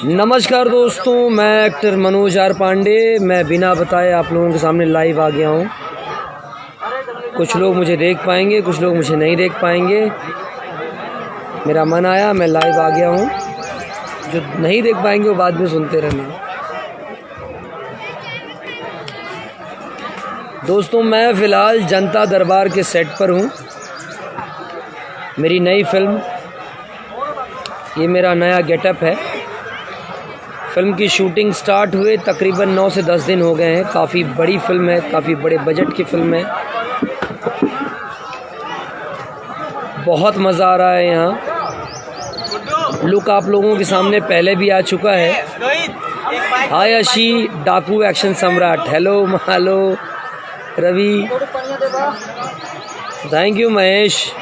नमस्कार दोस्तों, मैं एक्टर मनोज आर पांडे। मैं बिना बताए आप लोगों के सामने लाइव आ गया हूँ। कुछ लोग मुझे देख पाएंगे, कुछ लोग मुझे नहीं देख पाएंगे। मेरा मन आया, मैं लाइव आ गया हूँ। जो नहीं देख पाएंगे वो बाद में सुनते रहना। दोस्तों, मैं फ़िलहाल जनता दरबार के सेट पर हूँ। मेरी नई फिल्म, ये मेरा नया गेटअप है। फिल्म की शूटिंग स्टार्ट हुए तकरीबन 9 से 10 दिन हो गए हैं। काफ़ी बड़ी फिल्म है, काफ़ी बड़े बजट की फिल्म है। बहुत मज़ा आ रहा है यहाँ। लुक आप लोगों के सामने पहले भी आ चुका है। हाय अशी, डाकू एक्शन सम्राट। Hello hello Ravi, thank you Mahesh.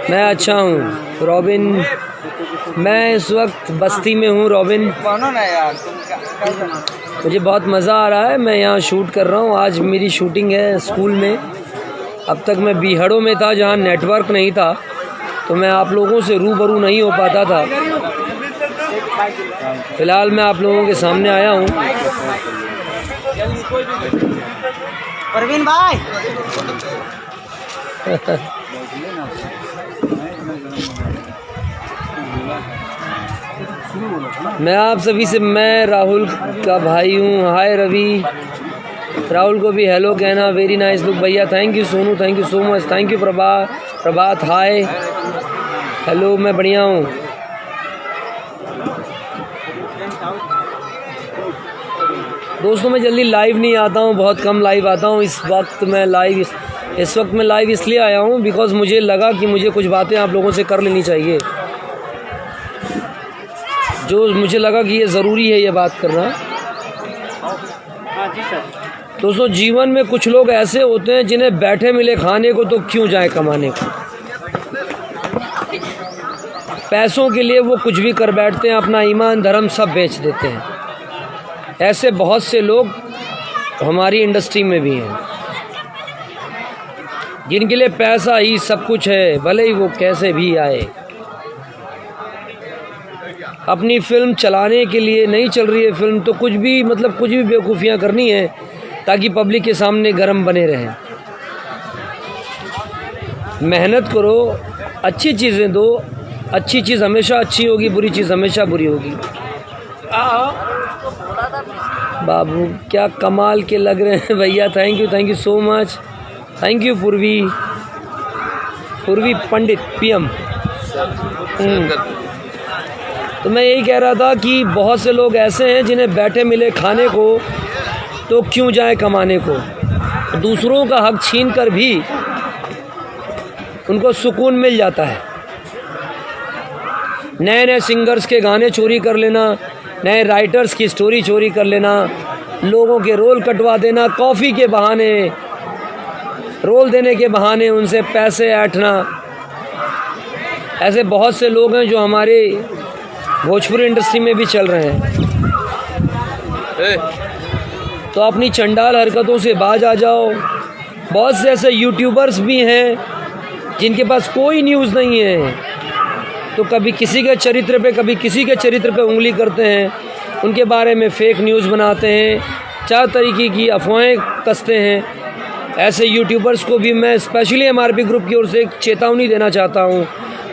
मैं अच्छा हूँ। रॉबिन, मैं इस वक्त बस्ती में हूँ। रॉबिन, मुझे बहुत मज़ा आ रहा है। मैं यहाँ शूट कर रहा हूँ। आज मेरी शूटिंग है स्कूल में। अब तक मैं बीहड़ों में था जहाँ नेटवर्क नहीं था, तो मैं आप लोगों से रूबरू नहीं हो पाता था। फ़िलहाल मैं आप लोगों के सामने आया हूँ। परवीन भाई मैं आप सभी से, मैं राहुल का भाई हूँ। हाय रवि, राहुल को भी हेलो कहना। वेरी नाइस लुक भैया, thank you Sonu, thank you so much, thank you Prabhat. Hi hello, मैं बढ़िया हूँ। दोस्तों, मैं जल्दी लाइव नहीं आता हूँ, बहुत कम लाइव आता हूँ। इस वक्त मैं लाइव इसलिए आया हूँ बिकॉज़ मुझे लगा कि मुझे कुछ बातें आप लोगों से कर लेनी चाहिए। जो मुझे लगा कि ये ज़रूरी है ये बात करना। दोस्तों, जीवन में कुछ लोग ऐसे होते हैं जिन्हें बैठे मिले खाने को तो क्यों जाए कमाने को। पैसों के लिए वो कुछ भी कर बैठते हैं, अपना ईमान धर्म सब बेच देते हैं। ऐसे बहुत से लोग हमारी इंडस्ट्री में भी हैं जिनके लिए पैसा ही सब कुछ है, भले ही वो कैसे भी आए। अपनी फिल्म चलाने के लिए नहीं चल रही है फिल्म तो कुछ भी बेवकूफ़ियाँ करनी है ताकि पब्लिक के सामने गरम बने रहें। मेहनत करो, अच्छी चीज़ें दो। अच्छी चीज़ हमेशा अच्छी होगी, बुरी चीज़ हमेशा बुरी होगी। बाबू क्या कमाल के लग रहे हैं भैया, thank you so much. Thank you पूर्वी पंडित पीएम। तो मैं यही कह रहा था कि बहुत से लोग ऐसे हैं जिन्हें बैठे मिले खाने को तो क्यों जाए कमाने को। दूसरों का हक छीन कर भी उनको सुकून मिल जाता है। नए नए सिंगर्स के गाने चोरी कर लेना, नए राइटर्स की स्टोरी चोरी कर लेना, लोगों के रोल कटवा देना, कॉफ़ी के बहाने, रोल देने के बहाने उनसे पैसे ऐंठना। ऐसे बहुत से लोग हैं जो हमारे भोजपुरी इंडस्ट्री में भी चल रहे हैं। तो अपनी चंडाल हरकतों से बाज आ जाओ। बहुत से ऐसे यूट्यूबर्स भी हैं जिनके पास कोई न्यूज़ नहीं है, तो कभी किसी के चरित्र पे कभी किसी के चरित्र पे उंगली करते हैं, उनके बारे में फ़ेक न्यूज़ बनाते हैं, 4 तरीके की अफवाहें कसते हैं। ऐसे यूट्यूबर्स को भी मैं स्पेशली MRP ग्रुप की ओर से एक चेतावनी देना चाहता हूँ।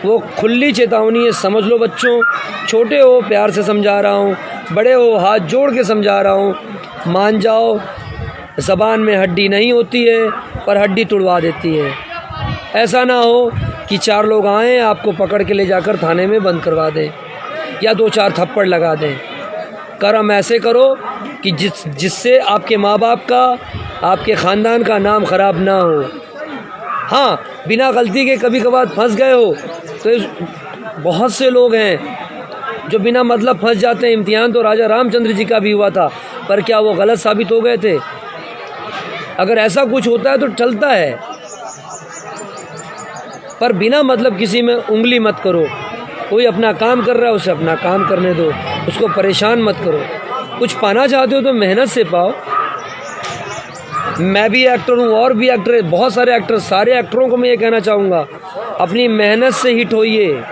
वो खुली चेतावनी है, समझ लो बच्चों। छोटे हो प्यार से समझा रहा हूँ, बड़े हो हाथ जोड़ के समझा रहा हूँ, मान जाओ। ज़बान में हड्डी नहीं होती है पर हड्डी तुड़वा देती है। ऐसा ना हो कि 4 लोग आएँ, आपको पकड़ के ले जाकर थाने में बंद करवा दें या 2-4 थप्पड़ लगा दें। कर्म ऐसे करो कि जिससे आपके माँ बाप का, आपके ख़ानदान का नाम ख़राब ना हो। हाँ, बिना गलती के कभी कभार फंस गए हो तो बहुत से लोग हैं जो बिना मतलब फंस जाते हैं। इम्तिहान तो राजा रामचंद्र जी का भी हुआ था, पर क्या वो गलत साबित हो गए थे? अगर ऐसा कुछ होता है तो चलता है, पर बिना मतलब किसी में उंगली मत करो। कोई अपना काम कर रहा है, उसे अपना काम करने दो, उसको परेशान मत करो। कुछ पाना चाहते हो तो मेहनत से पाओ। मैं भी एक्टर हूँ और भी एक्टर है, बहुत सारे एक्टर। सारे एक्टरों को मैं ये कहना चाहूँगा, अपनी मेहनत से हिट होइए।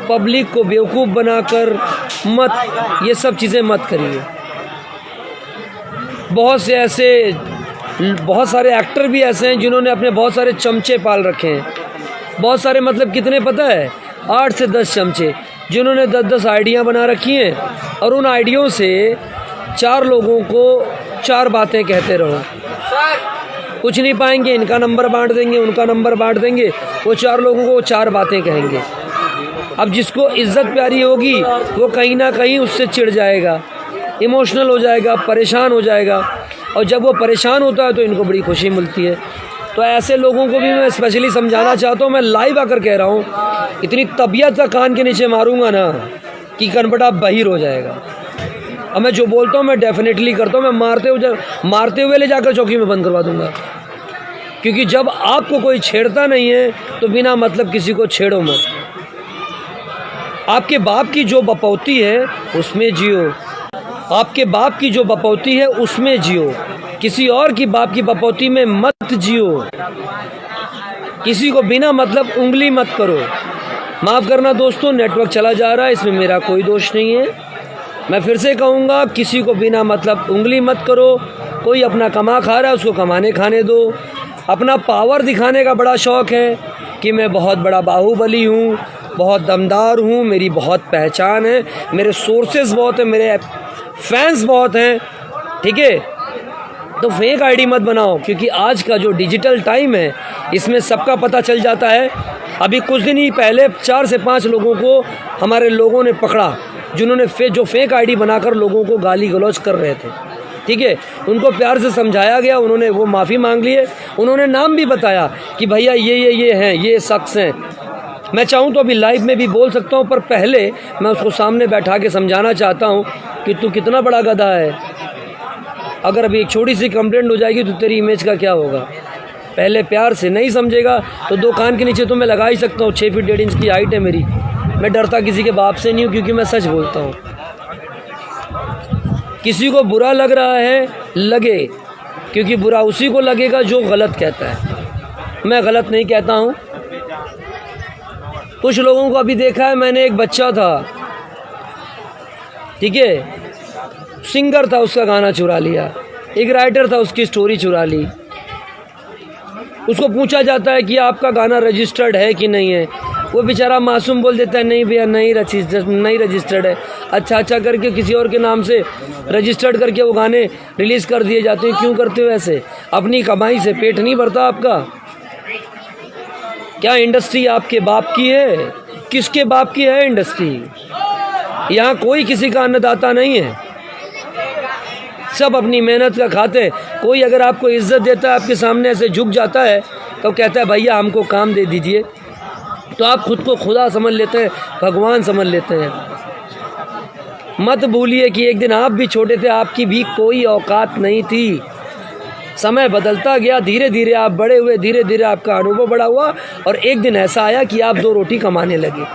पब्लिक को बेवकूफ़ बनाकर मत, ये सब चीज़ें मत करिए। बहुत सारे एक्टर भी ऐसे हैं जिन्होंने अपने बहुत सारे चमचे पाल रखे हैं। बहुत सारे मतलब कितने पता है? 8 से 10 चमचे, जिन्होंने 10-10 आइडिया बना रखी हैं और उन आइडियों से 4 लोगों को 4 बातें कहते रहो। कुछ नहीं पाएंगे, इनका नंबर बांट देंगे, उनका नंबर बांट देंगे, वो 4 लोगों को 4 बातें कहेंगे। अब जिसको इज्जत प्यारी होगी वो कहीं ना कहीं उससे चिढ़ जाएगा, इमोशनल हो जाएगा, परेशान हो जाएगा, और जब वो परेशान होता है तो इनको बड़ी खुशी मिलती है। तो ऐसे लोगों को भी मैं स्पेशली समझाना चाहता हूँ, मैं लाइव आकर कह रहा हूँ, इतनी तबीयत का कान के नीचे मारूंगा ना कि कनपटा बहिर हो जाएगा। अब मैं जो बोलता हूँ मैं डेफिनेटली करता हूँ, मैं मारते हुए ले जाकर चौकी में बंद करवा दूंगा। क्योंकि जब आपको कोई छेड़ता नहीं है तो बिना मतलब किसी को छेड़ो मत। आपके बाप की जो बपौती है उसमें जियो, आपके बाप की जो बपौती है उसमें जियो, किसी और की बाप की बपौती में मत जियो। किसी को बिना मतलब उंगली मत करो। माफ़ करना दोस्तों, नेटवर्क चला जा रहा है, इसमें मेरा कोई दोष नहीं है। मैं फिर से कहूँगा, किसी को बिना मतलब उंगली मत करो। कोई अपना कमा खा रहा है, उसको कमाने खाने दो। अपना पावर दिखाने का बड़ा शौक़ है कि मैं बहुत बड़ा बाहुबली हूँ, बहुत दमदार हूँ, मेरी बहुत पहचान है, मेरे सोर्सेज बहुत हैं, मेरे फैंस बहुत हैं, ठीक है। तो फेक आईडी मत बनाओ, क्योंकि आज का जो डिजिटल टाइम है इसमें सबका पता चल जाता है। अभी कुछ दिन ही पहले 4 से 5 लोगों को हमारे लोगों ने पकड़ा, जिन्होंने जो फेक आईडी बनाकर लोगों को गाली गलौज कर रहे थे, ठीक है। उनको प्यार से समझाया गया, उन्होंने वो माफ़ी मांग लिए, उन्होंने नाम भी बताया कि भैया ये हैं, ये शख्स हैं। मैं चाहूँ तो अभी लाइव में भी बोल सकता हूँ, पर पहले मैं उसको सामने बैठा के समझाना चाहता हूँ कि तू कितना बड़ा गधा है। अगर अभी एक छोटी सी कंप्लेंट हो जाएगी तो तेरी इमेज का क्या होगा। पहले प्यार से, नहीं समझेगा तो 2 कान के नीचे तो मैं लगा ही सकता हूँ। 6 फीट 1.5 इंच की हाइट है मेरी, मैं डरता किसी के बाप से नहीं हूँ, क्योंकि मैं सच बोलता हूँ। किसी को बुरा लग रहा है, लगे, क्योंकि बुरा उसी को लगेगा जो गलत कहता है। मैं गलत नहीं कहता हूँ। कुछ लोगों को अभी देखा है मैंने, एक बच्चा था, ठीक है, सिंगर था, उसका गाना चुरा लिया। एक राइटर था, उसकी स्टोरी चुरा ली। उसको पूछा जाता है कि आपका गाना रजिस्टर्ड है कि नहीं है। वो बेचारा मासूम बोल देता है, नहीं भैया नहीं रजिस्टर्ड है। अच्छा करके किसी और के नाम से रजिस्टर्ड करके वो गाने रिलीज़ कर दिए जाते हैं। क्यों करते हो ऐसे? अपनी कमाई से पेट नहीं भरता आपका? क्या इंडस्ट्री आपके बाप की है? किसके बाप की है इंडस्ट्री? यहाँ कोई किसी का अन्नदाता नहीं है, सब अपनी मेहनत का खाते हैं। कोई अगर आपको इज्जत देता है, आपके सामने ऐसे झुक जाता है तो कहता है भैया हमको काम दे दीजिए, तो आप खुद को खुदा समझ लेते हैं, भगवान समझ लेते हैं। मत भूलिए कि एक दिन आप भी छोटे थे, आपकी भी कोई औकात नहीं थी। समय बदलता गया, धीरे धीरे आप बड़े हुए, धीरे धीरे आपका अनुभव बड़ा हुआ, और एक दिन ऐसा आया कि आप 2 रोटी कमाने लगे।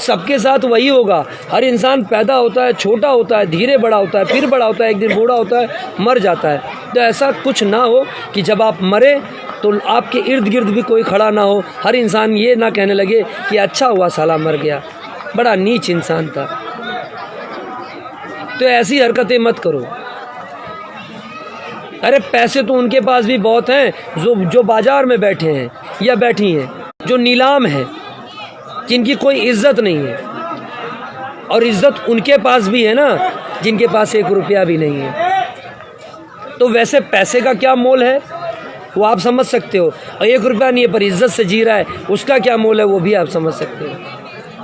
सबके साथ वही होगा। हर इंसान पैदा होता है, छोटा होता है, धीरे बड़ा होता है, फिर बड़ा होता है, एक दिन बूढ़ा होता है, मर जाता है। तो ऐसा कुछ ना हो कि जब आप मरे तो आपके इर्द गिर्द भी कोई खड़ा ना हो, हर इंसान ये ना कहने लगे कि अच्छा हुआ साला मर गया, बड़ा नीच इंसान था। तो ऐसी हरकतें मत करो। अरे पैसे तो उनके पास भी बहुत हैं जो बाजार में बैठे हैं या बैठी हैं, जो नीलाम हैं, जिनकी कोई इज्जत नहीं है। और इज्जत उनके पास भी है ना जिनके पास 1 रुपया भी नहीं है। तो वैसे पैसे का क्या मोल है वो आप समझ सकते हो, और 1 रुपया नहीं है पर इज्जत से जी रहा है, उसका क्या मोल है वो भी आप समझ सकते हो।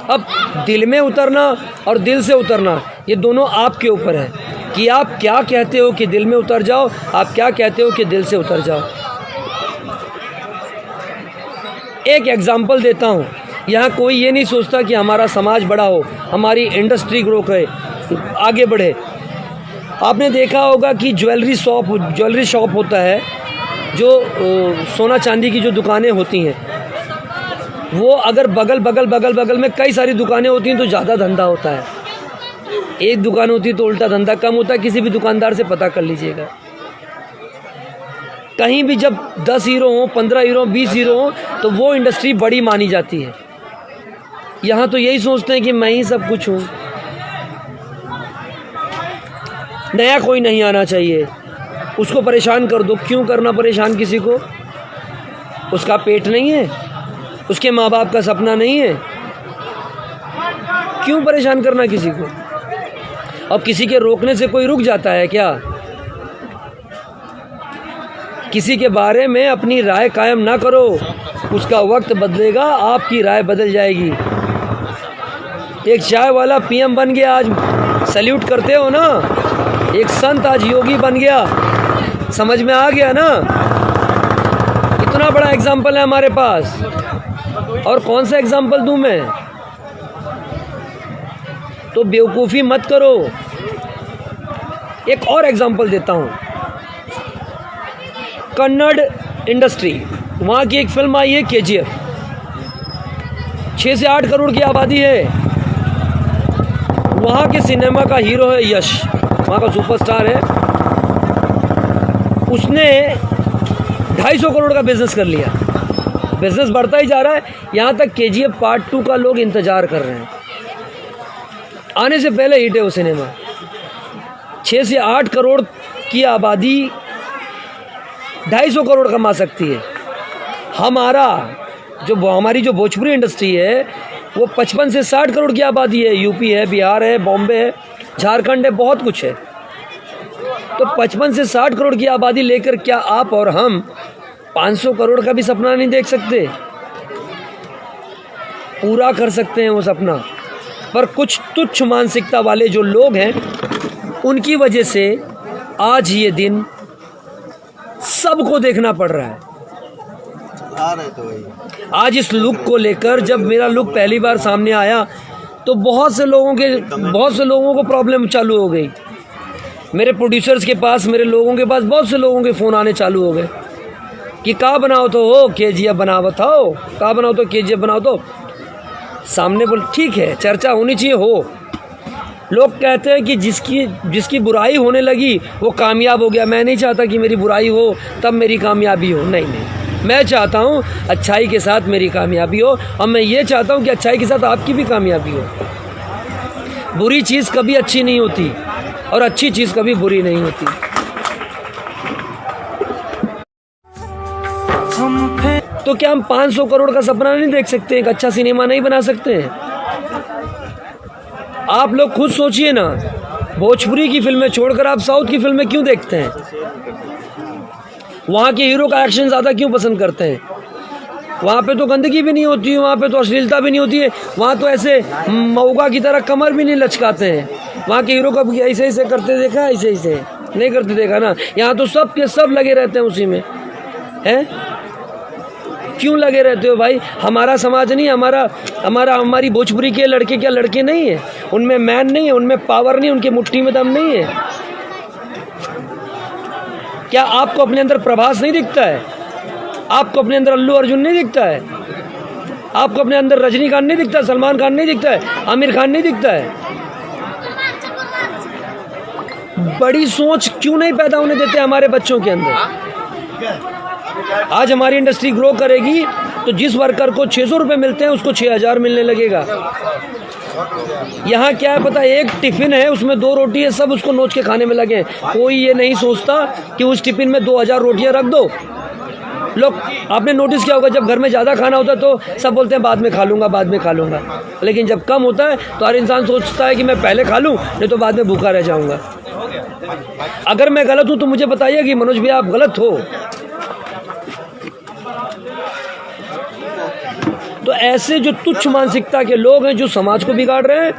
अब दिल में उतरना और दिल से उतरना, ये दोनों आपके ऊपर है कि आप क्या कहते हो कि दिल में उतर जाओ, आप क्या कहते हो कि दिल से उतर जाओ। एक एग्जाम्पल देता हूँ। यहाँ कोई ये नहीं सोचता कि हमारा समाज बड़ा हो, हमारी इंडस्ट्री ग्रो करे, आगे बढ़े। आपने देखा होगा कि ज्वेलरी शॉप होता है, जो सोना चांदी की जो दुकानें होती हैं, वो अगर बगल में कई सारी दुकानें होती हैं तो ज़्यादा धंधा होता है। एक दुकान होती तो उल्टा धंधा कम होता है। किसी भी दुकानदार से पता कर लीजिएगा। कहीं भी जब 10 हीरो हों, 15 हीरो, 20 हीरो हों, तो वो इंडस्ट्री बड़ी मानी जाती है। यहाँ तो यही सोचते हैं कि मैं ही सब कुछ हूँ, नया कोई नहीं आना चाहिए, उसको परेशान कर दो। क्यों करना परेशान किसी को? उसका पेट नहीं है, उसके माँ बाप का सपना नहीं है, क्यों परेशान करना किसी को? अब किसी के रोकने से कोई रुक जाता है क्या? किसी के बारे में अपनी राय कायम ना करो, उसका वक्त बदलेगा, आपकी राय बदल जाएगी। एक चाय वाला पीएम बन गया, आज सैल्यूट करते हो ना। एक संत आज योगी बन गया, समझ में आ गया ना। इतना बड़ा एग्जाम्पल है हमारे पास, और कौन सा एग्जाम्पल दूं मैं? तो बेवकूफ़ी मत करो। एक और एग्जाम्पल देता हूं, कन्नड़ इंडस्ट्री, वहाँ की एक फिल्म आई है KGF, 6 से 8 करोड़ की आबादी है। वहाँ के सिनेमा का हीरो है यश, वहाँ का सुपरस्टार है। उसने 250 करोड़ का बिजनेस कर लिया, बिजनेस बढ़ता ही जा रहा है। यहाँ तक KGF पार्ट 2 का लोग इंतज़ार कर रहे हैं, आने से पहले हिट है वो सिनेमा। 6 से 8 करोड़ की आबादी 250 करोड़ कमा सकती है। हमारी जो भोजपुरी इंडस्ट्री है वो 55 से 60 करोड़ की आबादी है। यूपी है, बिहार है, बॉम्बे है, झारखंड है, बहुत कुछ है। तो 55 से 60 करोड़ की आबादी लेकर क्या आप और हम 500 करोड़ का भी सपना नहीं देख सकते? पूरा कर सकते हैं वो सपना, पर कुछ तुच्छ मानसिकता वाले जो लोग हैं उनकी वजह से आज ये दिन सबको देखना पड़ रहा है। आज इस लुक को लेकर, जब मेरा लुक पहली बार सामने आया तो बहुत से लोगों को प्रॉब्लम चालू हो गई। मेरे प्रोड्यूसर्स के पास, मेरे लोगों के पास बहुत से लोगों के फ़ोन आने चालू हो गए कि का बनाओ तो हो KGF बनावत हो, का बनाओ तो KGF बनाओ तो। सामने बोल ठीक है, चर्चा होनी चाहिए हो। लोग कहते हैं कि जिसकी बुराई होने लगी वो कामयाब हो गया। मैं नहीं चाहता कि मेरी बुराई हो तब मेरी कामयाबी हो, नहीं, मैं चाहता हूँ अच्छाई के साथ मेरी कामयाबी हो, और मैं ये चाहता हूँ कि अच्छाई के साथ आपकी भी कामयाबी हो। बुरी चीज़ कभी अच्छी नहीं होती और अच्छी चीज़ कभी बुरी नहीं होती। तो क्या हम 500 करोड़ का सपना नहीं देख सकते? एक अच्छा सिनेमा नहीं बना सकते हैं? आप लोग खुद सोचिए ना, भोजपुरी की फिल्में छोड़कर आप साउथ की फिल्में क्यों देखते हैं? वहाँ के हीरो का एक्शन ज़्यादा क्यों पसंद करते हैं? वहाँ पे तो गंदगी भी नहीं होती है, वहाँ पे तो अश्लीलता भी नहीं होती है, वहाँ तो ऐसे मऊगा की तरह कमर भी नहीं लचकाते हैं। वहाँ के हीरो को ऐसे ऐसे करते देखा, ऐसे नहीं करते देखा ना। यहाँ तो सब के सब लगे रहते हैं उसी में, हैं? क्यों लगे रहते हो भाई? हमारा समाज नहीं, हमारी भोजपुरी के लड़के क्या लड़के नहीं है? उनमें मैन नहीं है, उनमें पावर नहीं, उनकी मुट्ठी में दम नहीं है? क्या आपको अपने अंदर प्रभास नहीं दिखता है? आपको अपने अंदर अल्लू अर्जुन नहीं दिखता है? आपको अपने अंदर रजनीकांत नहीं दिखता, सलमान खान नहीं दिखता है, आमिर खान नहीं दिखता है? बड़ी सोच क्यों नहीं पैदा होने देते हमारे बच्चों के अंदर? आज हमारी इंडस्ट्री ग्रो करेगी तो जिस वर्कर को 600 रुपये मिलते हैं उसको 6000 मिलने लगेगा। यहाँ क्या है पता, एक टिफ़िन है उसमें 2 रोटी है, सब उसको नोच के खाने में लगे। कोई ये नहीं सोचता कि उस टिफ़िन में 2000 रोटियाँ रख दो। लोग, आपने नोटिस किया होगा, जब घर में ज़्यादा खाना होता है तो सब बोलते हैं बाद में खा लूँगा, बाद में खा लूँगा। लेकिन जब कम होता है तो हर इंसान सोचता है कि मैं पहले खा लूँ, नहीं तो बाद में भूखा रह जाऊँगा। अगर मैं गलत हूँ तो मुझे बताइए कि मनोज भैया आप गलत हो। तो ऐसे जो तुच्छ मानसिकता के लोग हैं, जो समाज को बिगाड़ रहे हैं,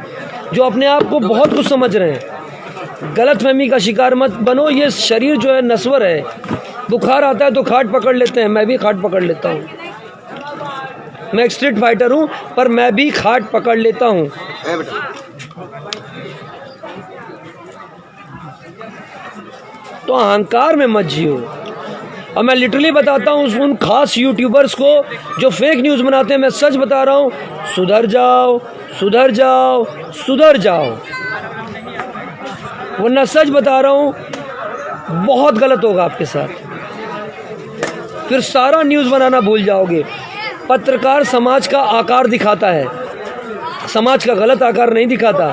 जो अपने आप को बहुत कुछ समझ रहे हैं, गलतफहमी का शिकार मत बनो। ये शरीर जो है नस्वर है, बुखार आता है तो खाट पकड़ लेते हैं, मैं भी खाट पकड़ लेता हूँ। मैं एक स्ट्रीट फाइटर हूँ पर मैं भी खाट पकड़ लेता हूँ। तो अहंकार में मत जियो। और मैं लिटरली बताता हूँ उन खास यूट्यूबर्स को जो फेक न्यूज़ बनाते हैं, मैं सच बता रहा हूँ, सुधर जाओ, सुधर जाओ, सुधर जाओ, वरना सच बता रहा हूँ बहुत गलत होगा आपके साथ। फिर सारा न्यूज़ बनाना भूल जाओगे। पत्रकार समाज का आकार दिखाता है, समाज का गलत आकार नहीं दिखाता।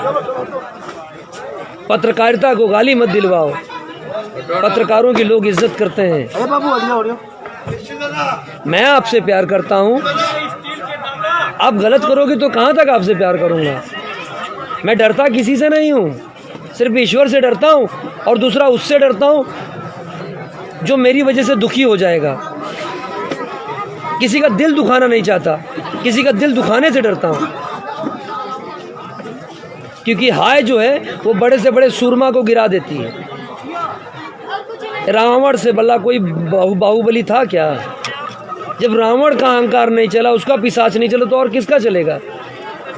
पत्रकारिता को गाली मत दिलवाओ, पत्रकारों की लोग इज्जत करते हैं। अरे बाबू ऑडियो मैं आपसे प्यार करता हूँ, आप गलत करोगे तो कहाँ तक आपसे प्यार करूँगा। मैं डरता किसी से नहीं हूँ, सिर्फ ईश्वर से डरता हूँ और दूसरा उससे डरता हूँ जो मेरी वजह से दुखी हो जाएगा। किसी का दिल दुखाना नहीं चाहता, किसी का दिल दुखाने से डरता हूँ, क्योंकि हाय जो है वो बड़े से बड़े सूरमा को गिरा देती है। रावण से भला कोई बाहुबली था क्या? जब रावण का अहंकार नहीं चला, उसका पिशाच नहीं चला, तो और किसका चलेगा?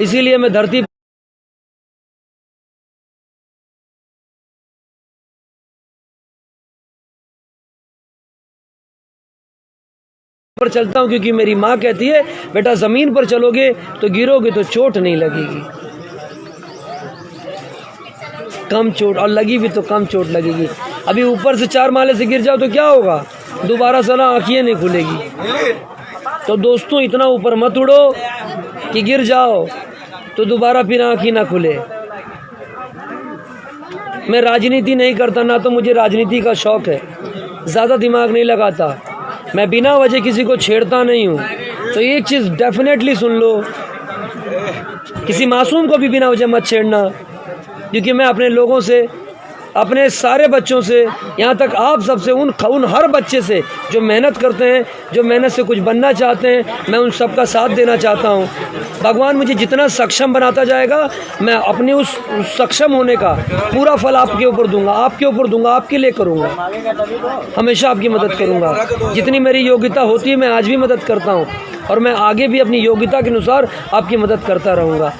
इसीलिए मैं धरती पर चलता हूँ, क्योंकि मेरी माँ कहती है बेटा जमीन पर चलोगे तो गिरोगे तो चोट नहीं लगेगी, कम चोट, और लगी भी तो कम चोट लगेगी। अभी ऊपर से 4 माले से गिर जाओ तो क्या होगा? दोबारा साला आँखें नहीं खुलेगी। तो दोस्तों इतना ऊपर मत उड़ो कि गिर जाओ तो दोबारा फिर आँखें ना खुले। मैं राजनीति नहीं करता, ना तो मुझे राजनीति का शौक है, ज़्यादा दिमाग नहीं लगाता, मैं बिना वजह किसी को छेड़ता नहीं हूँ। तो एक चीज़ डेफिनेटली सुन लो, किसी मासूम को भी बिना वजह मत छेड़ना, क्योंकि मैं अपने लोगों से, अपने सारे बच्चों से, यहाँ तक आप सबसे, उन हर बच्चे से जो मेहनत करते हैं, जो मेहनत से कुछ बनना चाहते हैं, मैं उन सब का साथ देना चाहता हूँ। भगवान मुझे जितना सक्षम बनाता जाएगा, मैं अपने उस सक्षम होने का पूरा फल आपके ऊपर दूंगा, आपके ऊपर दूंगा, आपके लिए करूँगा, हमेशा आपकी मदद करूँगा। जितनी मेरी योग्यता होती है मैं आज भी मदद करता हूँ, और मैं आगे भी अपनी योग्यता के अनुसार आपकी मदद करता रहूँगा।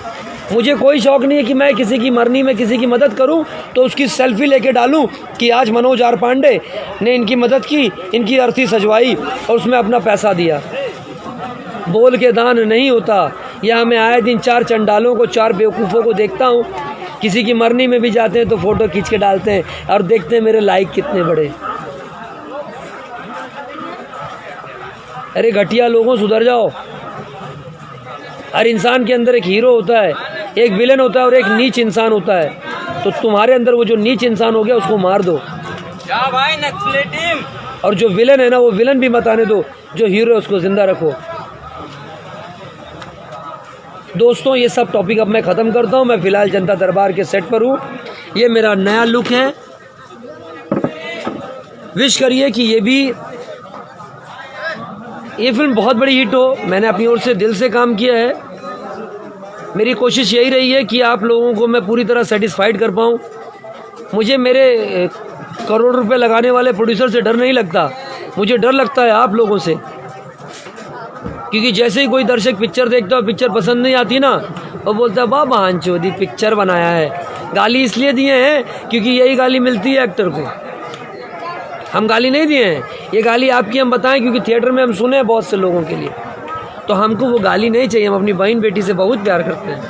मुझे कोई शौक़ नहीं है कि मैं किसी की मरनी में किसी की मदद करूं तो उसकी सेल्फी लेके डालूं कि आज मनोज आर पांडे ने इनकी मदद की, इनकी अर्थी सजवाई और उसमें अपना पैसा दिया। बोल के दान नहीं होता। यहाँ मैं आए दिन 4 चंडालों को, 4 बेवकूफ़ों को देखता हूँ, किसी की मरनी में भी जाते हैं तो फ़ोटो खींच के डालते हैं और देखते हैं मेरे लाइक कितने बड़े। अरे घटिया लोगों, सुधर जाओ। हर इंसान के अंदर एक हीरो होता है, एक विलन होता है और एक नीच इंसान होता है। तो तुम्हारे अंदर वो जो नीच इंसान हो गया उसको मार दो। क्या भाई नक्सली टीम? और जो विलन है ना, वो विलन भी मत आने दो, जो हीरो है उसको जिंदा रखो। दोस्तों ये सब टॉपिक अब मैं ख़त्म करता हूँ। मैं फ़िलहाल जनता दरबार के सेट पर हूँ। ये मेरा नया लुक है। विश करिए कि ये फिल्म बहुत बड़ी हिट हो। मैंने अपनी ओर से दिल से काम किया है। मेरी कोशिश यही रही है कि आप लोगों को मैं पूरी तरह सेटिस्फाइड कर पाऊँ। मुझे मेरे करोड़ रुपए लगाने वाले प्रोड्यूसर से डर नहीं लगता, मुझे डर लगता है आप लोगों से। क्योंकि जैसे ही कोई दर्शक पिक्चर देखता है, पिक्चर पसंद नहीं आती ना, वो बोलता है वाह बहनचोदी पिक्चर बनाया है। गाली इसलिए दिए हैं क्योंकि यही गाली मिलती है एक्टर को। हम गाली नहीं दिए हैं, ये गाली आपकी हम बताएं क्योंकि थिएटर में हम सुने हैं बहुत से लोगों के लिए। तो हमको वो गाली नहीं चाहिए। हम अपनी बहन बेटी से बहुत प्यार करते हैं।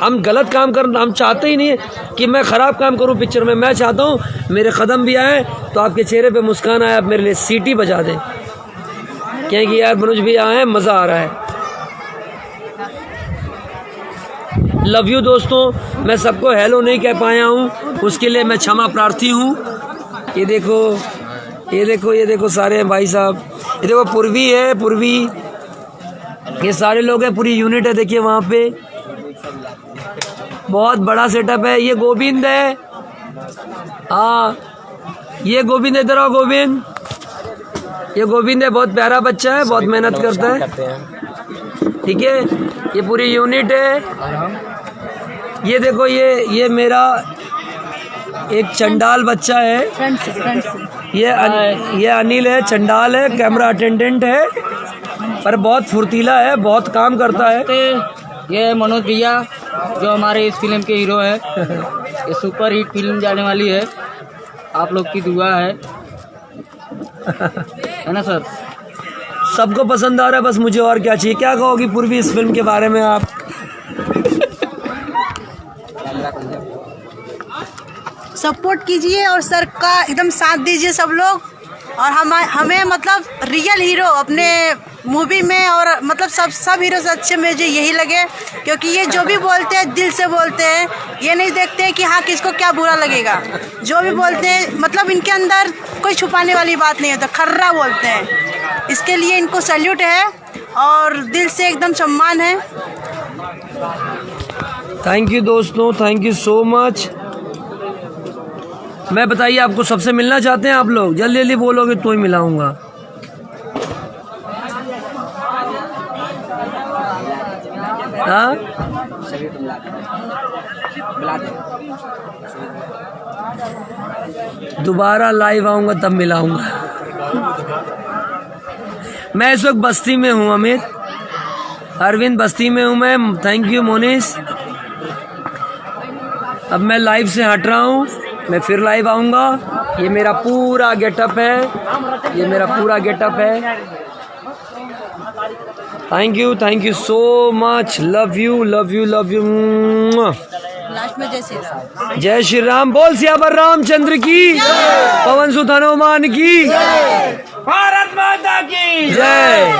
हम गलत काम करना हम चाहते ही नहीं है कि मैं ख़राब काम करूं पिक्चर में। मैं चाहता हूं मेरे कदम भी आए तो आपके चेहरे पे मुस्कान आए, आप मेरे लिए सीटी बजा दें, क्योंकि यार मनोज भी आए हैं, मज़ा आ रहा है। लव यू दोस्तों। मैं सबको हेलो नहीं कह पाया हूँ, उसके लिए मैं क्षमा प्रार्थी हूँ। ये देखो सारे भाई साहब। ये देखो पूर्वी है, पूर्वी, ये सारे लोग हैं, पूरी यूनिट है। देखिए वहाँ पे बहुत बड़ा सेटअप है। ये गोविंद है, हाँ ये गोविंद, इधर आओ गोविंद। ये गोविंद है, बहुत प्यारा बच्चा है, बहुत मेहनत करता है, ठीक है। ये पूरी यूनिट है। ये देखो ये मेरा एक चंडाल बच्चा है। ये अनिल है, चंडाल है, कैमरा अटेंडेंट है, पर बहुत फुर्तीला है, बहुत काम करता है। ये मनोज भैया जो हमारे इस फिल्म के हीरो है। ये सुपर हिट फिल्म जाने वाली है, आप लोग की दुआ है ना सर? सबको पसंद आ रहा है, बस मुझे और क्या चाहिए। क्या कहोगी पूर्वी इस फिल्म के बारे में आप? सपोर्ट कीजिए और सर का एकदम साथ दीजिए सब लोग। और हमें मतलब रियल हीरो अपने मूवी में, और मतलब सब हीरो से अच्छे मुझे यही लगे, क्योंकि ये जो भी बोलते हैं दिल से बोलते हैं। ये नहीं देखते हैं कि हाँ किसको क्या बुरा लगेगा। जो भी बोलते हैं मतलब इनके अंदर कोई छुपाने वाली बात नहीं होता, खर्रा बोलते हैं। इसके लिए इनको सैल्यूट है और दिल से एकदम सम्मान है। थैंक यू दोस्तों, थैंक यू सो मच। मैं बताइए आपको सबसे मिलना चाहते हैं आप लोग? जल्दी जल्दी बोलोगे तो ही मिलाऊंगा। हाँ दोबारा लाइव आऊंगा तब मिलाऊंगा। मैं इस वक्त बस्ती में हूँ अमित, अरविंद बस्ती में हूँ मैं। Thank you Monis. अब मैं लाइव से हट रहा हूँ, मैं फिर लाइव आऊँगा। ये मेरा पूरा गेटअप है, ये मेरा पूरा गेटअप है। Thank you so much. Love you love you love you. Last में जय श्री राम। जय श्री राम। बोल सियावर रामचंद्र की, पवन सुत हनुमान की, भारत माता की जय।